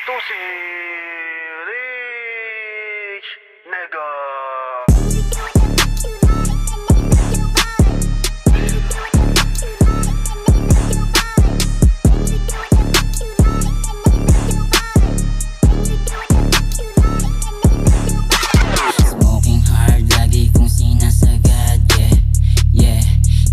Ito si Rich Nega. Smoking hard, lagi kong sinasagad, yeah.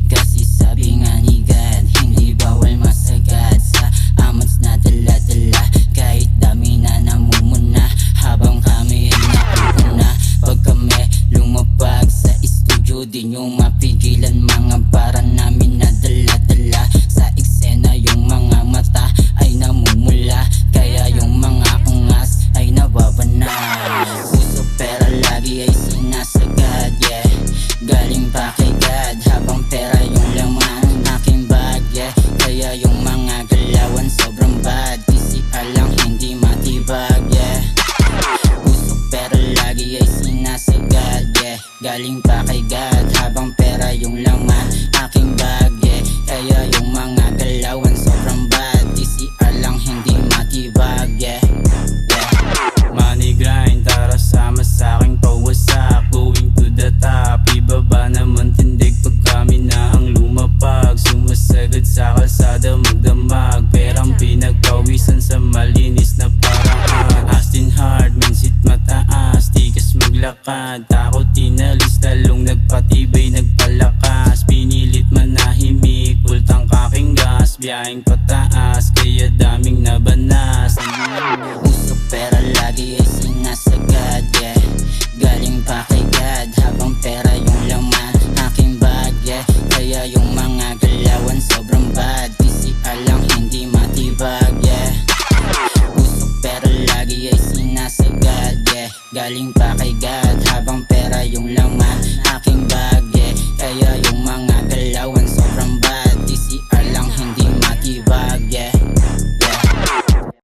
Kasi sabi nga ni God, hindi bawal masagad sa amats na dala-dala. Kahit dami na namumuna, habang kami ay nauna. Pag kami lumapag sa studio, di nyo mapigilan mga bara namin na dala-dala. Sa eksena yung mga mata ay namumula, kaya yung mga ungas ay nababanal. Puso pera lagi ay sinasagad, yeah. Galing pa kay God, habang pera yung laman aking bag, yeah. Kaya yung mga galawan sobrang bad, PCR lang hindi matibag, yeah. Puso pera lagi ay sinasagad, yeah. Galing pa kay God, habang pera yung laman aking bag, yeah. Kaya yung mga galawan sobrang bad, PCR lang hindi matibag, yeah. Money grind, tara sama sa'king pawasak. Going to the top, ibaba naman tindig pag kami na ang lumapag. Sumasagad sa kalsada magdamag, perang pinagpawisan sa malinis na paraan. Astin hard, mindset mataas, tikas maglakad. Takot inalis, lalong nagpatibay, nagpalakas. Pinilit manahimik, pultang kaking gas. Biyaheng pataas, kaya daming nabanas. Puso pera lagi ay sinasagad, yeah. Galing pa kay God, habang pera yung laman aking bag, yeah. Kaya yung mga galawan sobrang bad, PCR lang hindi matibag, yeah. Puso pera lagi ay sinasagad, yeah. Galing pa kay God, habang pera yung laman aking bag.